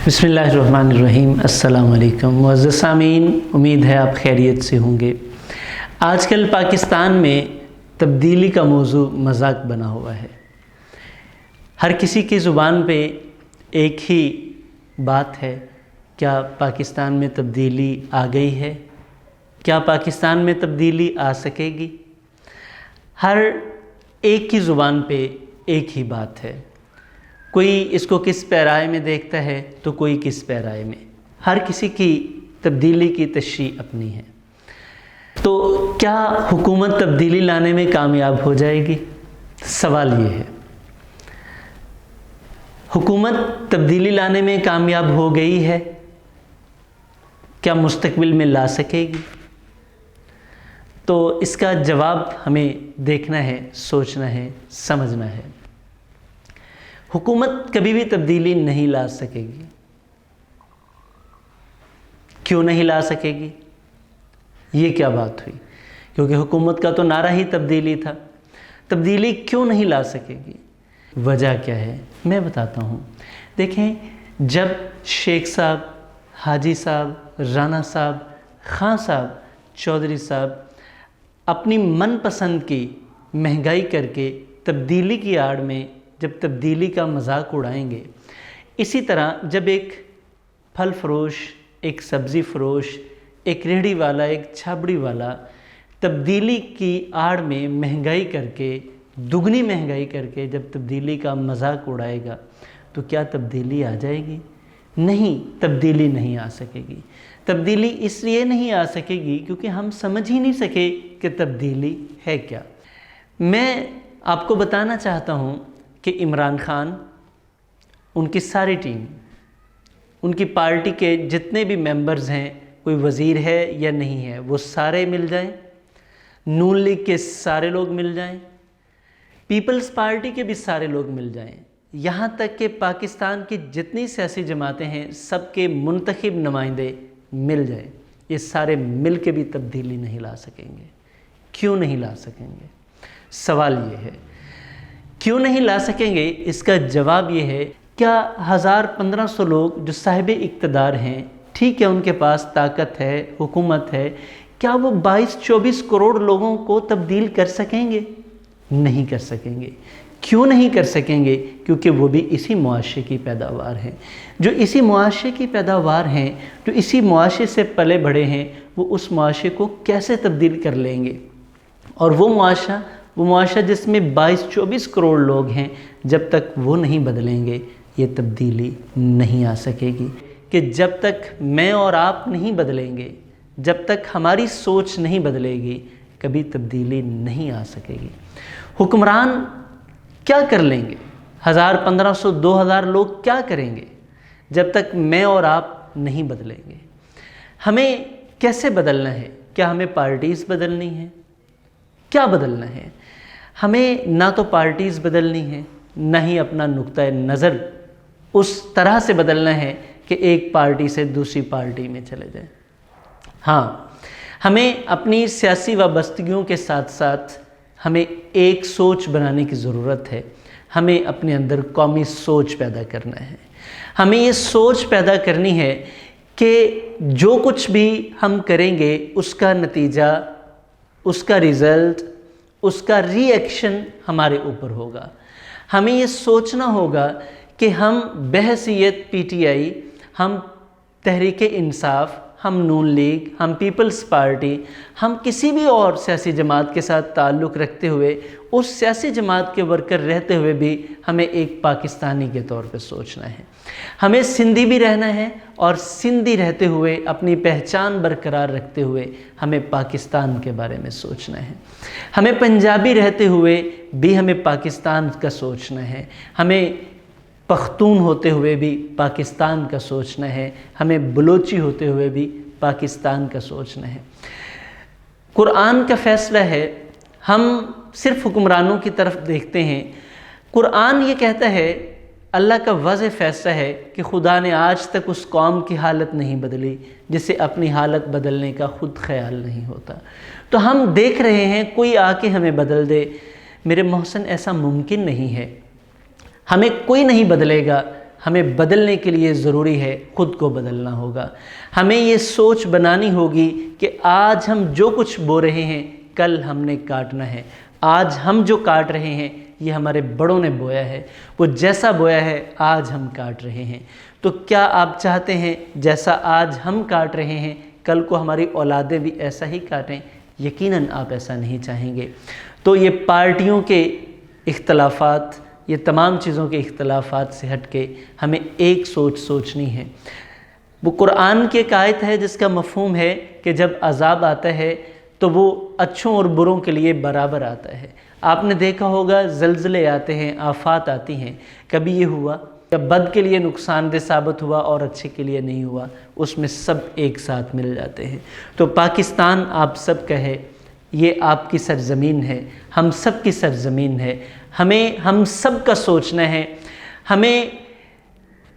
بسم اللہ الرحمن الرحیم۔ السلام علیکم معزز سامعین، امید ہے آپ خیریت سے ہوں گے۔ آج کل پاکستان میں تبدیلی کا موضوع مذاق بنا ہوا ہے۔ ہر کسی کی زبان پہ ایک ہی بات ہے، کیا پاکستان میں تبدیلی آ گئی ہے؟ کیا پاکستان میں تبدیلی آ سکے گی؟ ہر ایک کی زبان پہ ایک ہی بات ہے۔ کوئی اس کو کس پیرائے میں دیکھتا ہے تو کوئی کس پیرائے میں۔ ہر کسی کی تبدیلی کی تشریح اپنی ہے۔ تو کیا حکومت تبدیلی لانے میں کامیاب ہو جائے گی؟ سوال یہ ہے۔ حکومت تبدیلی لانے میں کامیاب ہو گئی ہے؟ کیا مستقبل میں لا سکے گی؟ تو اس کا جواب ہمیں دیکھنا ہے، سوچنا ہے، سمجھنا ہے۔ حکومت کبھی بھی تبدیلی نہیں لا سکے گی۔ کیوں نہیں لا سکے گی؟ یہ کیا بات ہوئی؟ کیونکہ حکومت کا تو نعرہ ہی تبدیلی تھا۔ تبدیلی کیوں نہیں لا سکے گی؟ وجہ کیا ہے؟ میں بتاتا ہوں۔ دیکھیں، جب شیخ صاحب، حاجی صاحب، رانا صاحب، خان صاحب، چودھری صاحب اپنی من پسند کی مہنگائی کر کے تبدیلی کی آڑ میں جب تبدیلی کا مذاق اڑائیں گے، اسی طرح جب ایک پھل فروش، ایک سبزی فروش، ایک ریہڑی والا، ایک چھابڑی والا تبدیلی کی آڑ میں مہنگائی کر کے، دگنی مہنگائی کر کے جب تبدیلی کا مذاق اڑائے گا تو کیا تبدیلی آ جائے گی؟ نہیں، تبدیلی نہیں آ سکے گی۔ تبدیلی اس لیے نہیں آ سکے گی کیونکہ ہم سمجھ ہی نہیں سکے کہ تبدیلی ہے کیا۔ میں آپ کو بتانا چاہتا ہوں کہ عمران خان، ان کی ساری ٹیم، ان کی پارٹی کے جتنے بھی ممبرز ہیں، کوئی وزیر ہے یا نہیں ہے، وہ سارے مل جائیں، نون لیگ کے سارے لوگ مل جائیں، پیپلز پارٹی کے بھی سارے لوگ مل جائیں، یہاں تک کہ پاکستان کی جتنی سیاسی جماعتیں ہیں سب کے منتخب نمائندے مل جائیں، یہ سارے مل کے بھی تبدیلی نہیں لا سکیں گے۔ کیوں نہیں لا سکیں گے؟ سوال یہ ہے، کیوں نہیں لا سکیں گے؟ اس کا جواب یہ ہے، کیا 1500 لوگ جو صاحب اقتدار ہیں، ٹھیک ہے، ان کے پاس طاقت ہے، حکومت ہے، کیا وہ 22-24 کروڑ لوگوں کو تبدیل کر سکیں گے؟ نہیں کر سکیں گے۔ کیوں نہیں کر سکیں گے؟ کیونکہ وہ بھی اسی معاشرے کی پیداوار ہیں۔ جو اسی معاشرے کی پیداوار ہیں، جو اسی معاشرے سے پلے بڑھے ہیں، وہ اس معاشرے کو کیسے تبدیل کر لیں گے؟ اور وہ معاشرہ جس میں 22-24 کروڑ لوگ ہیں، جب تک وہ نہیں بدلیں گے یہ تبدیلی نہیں آ سکے گی۔ کہ جب تک میں اور آپ نہیں بدلیں گے، جب تک ہماری سوچ نہیں بدلے گی، کبھی تبدیلی نہیں آ سکے گی۔ حکمران کیا کر لیں گے؟ 1500 2000 لوگ کیا کریں گے جب تک میں اور آپ نہیں بدلیں گے؟ ہمیں کیسے بدلنا ہے؟ کیا ہمیں پارٹیز بدلنی ہیں؟ کیا بدلنا ہے؟ ہمیں نہ تو پارٹیز بدلنی ہے، نہ ہی اپنا نقطہ نظر اس طرح سے بدلنا ہے کہ ایک پارٹی سے دوسری پارٹی میں چلے جائیں۔ ہاں، ہمیں اپنی سیاسی وابستگیوں کے ساتھ ساتھ ہمیں ایک سوچ بنانے کی ضرورت ہے۔ ہمیں اپنے اندر قومی سوچ پیدا کرنا ہے۔ ہمیں یہ سوچ پیدا کرنی ہے کہ جو کچھ بھی ہم کریں گے اس کا نتیجہ، اس کا رزلٹ، اس کا ری ایکشن ہمارے اوپر ہوگا۔ ہمیں یہ سوچنا ہوگا کہ ہم بحیثیت پی ٹی آئی، ہم تحریک انصاف، ہم نون لیگ، ہم پیپلز پارٹی، ہم کسی بھی اور سیاسی جماعت کے ساتھ تعلق رکھتے ہوئے، اس سیاسی جماعت کے ورکر رہتے ہوئے بھی ہمیں ایک پاکستانی کے طور پہ سوچنا ہے۔ ہمیں سندھی بھی رہنا ہے اور سندھی رہتے ہوئے اپنی پہچان برقرار رکھتے ہوئے ہمیں پاکستان کے بارے میں سوچنا ہے۔ ہمیں پنجابی رہتے ہوئے بھی ہمیں پاکستان کا سوچنا ہے۔ ہمیں پختون ہوتے ہوئے بھی پاکستان کا سوچنا ہے۔ ہمیں بلوچی ہوتے ہوئے بھی پاکستان کا سوچنا ہے۔ قرآن کا فیصلہ ہے، ہم صرف حکمرانوں کی طرف دیکھتے ہیں۔ قرآن یہ کہتا ہے، اللہ کا واضح فیصلہ ہے کہ خدا نے آج تک اس قوم کی حالت نہیں بدلی جسے اپنی حالت بدلنے کا خود خیال نہیں ہوتا۔ تو ہم دیکھ رہے ہیں کوئی آ کے ہمیں بدل دے۔ میرے محسن، ایسا ممکن نہیں ہے۔ ہمیں کوئی نہیں بدلے گا ہمیں بدلنے کے لیے ضروری ہے خود کو بدلنا ہوگا۔ ہمیں یہ سوچ بنانی ہوگی کہ آج ہم جو کچھ بو رہے ہیں کل ہم نے کاٹنا ہے۔ آج ہم جو کاٹ رہے ہیں یہ ہمارے بڑوں نے بویا ہے، وہ جیسا بویا ہے آج ہم کاٹ رہے ہیں۔ تو کیا آپ چاہتے ہیں جیسا آج ہم کاٹ رہے ہیں کل کو ہماری اولادیں بھی ایسا ہی کاٹیں؟ یقیناً آپ ایسا نہیں چاہیں گے۔ تو یہ پارٹیوں کے اختلافات، یہ تمام چیزوں کے اختلافات سے ہٹ کے ہمیں ایک سوچ سوچنی ہے۔ وہ قرآن کی ایک آیت ہے جس کا مفہوم ہے کہ جب عذاب آتا ہے تو وہ اچھوں اور بروں کے لیے برابر آتا ہے۔ آپ نے دیکھا ہوگا زلزلے آتے ہیں، آفات آتی ہیں، کبھی یہ ہوا کہ بد کے لیے نقصان دہ ثابت ہوا اور اچھے کے لیے نہیں ہوا، اس میں سب ایک ساتھ مل جاتے ہیں۔ تو پاکستان آپ سب کا ہے، یہ آپ کی سرزمین ہے، ہم سب کی سرزمین ہے۔ ہم سب کا سوچنا ہے،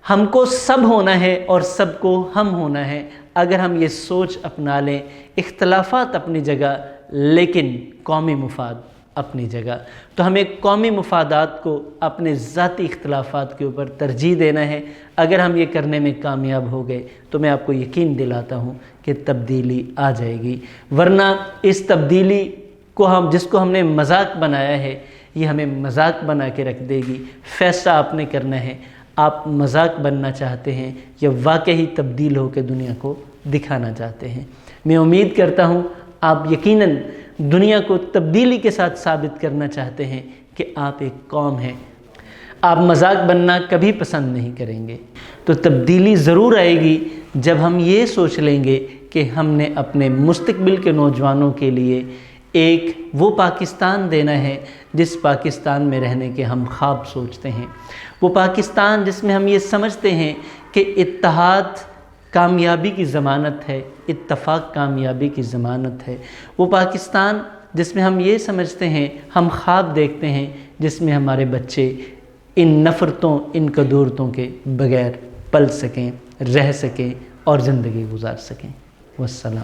ہم کو سب ہونا ہے اور سب کو ہم ہونا ہے۔ اگر ہم یہ سوچ اپنا لیں، اختلافات اپنی جگہ لیکن قومی مفاد اپنی جگہ، تو ہمیں قومی مفادات کو اپنے ذاتی اختلافات کے اوپر ترجیح دینا ہے۔ اگر ہم یہ کرنے میں کامیاب ہو گئے تو میں آپ کو یقین دلاتا ہوں کہ تبدیلی آ جائے گی، ورنہ اس تبدیلی کو جس کو ہم نے مذاق بنایا ہے یہ ہمیں مذاق بنا کے رکھ دے گی۔ فیصلہ آپ نے کرنا ہے، آپ مذاق بننا چاہتے ہیں یا واقعی تبدیل ہو کے دنیا کو دکھانا چاہتے ہیں۔ میں امید کرتا ہوں آپ یقیناً دنیا کو تبدیلی کے ساتھ ثابت کرنا چاہتے ہیں کہ آپ ایک قوم ہیں۔ آپ مذاق بننا کبھی پسند نہیں کریں گے۔ تو تبدیلی ضرور آئے گی جب ہم یہ سوچ لیں گے کہ ہم نے اپنے مستقبل کے نوجوانوں کے لیے ایک وہ پاکستان دینا ہے جس پاکستان میں رہنے کے ہم خواب سوچتے ہیں، وہ پاکستان جس میں ہم یہ سمجھتے ہیں کہ اتحاد کامیابی کی ضمانت ہے، اتفاق کامیابی کی ضمانت ہے، وہ پاکستان جس میں ہم یہ سمجھتے ہیں، ہم خواب دیکھتے ہیں جس میں ہمارے بچے ان نفرتوں، ان کدورتوں کے بغیر پل سکیں، رہ سکیں اور زندگی گزار سکیں۔ والسلام۔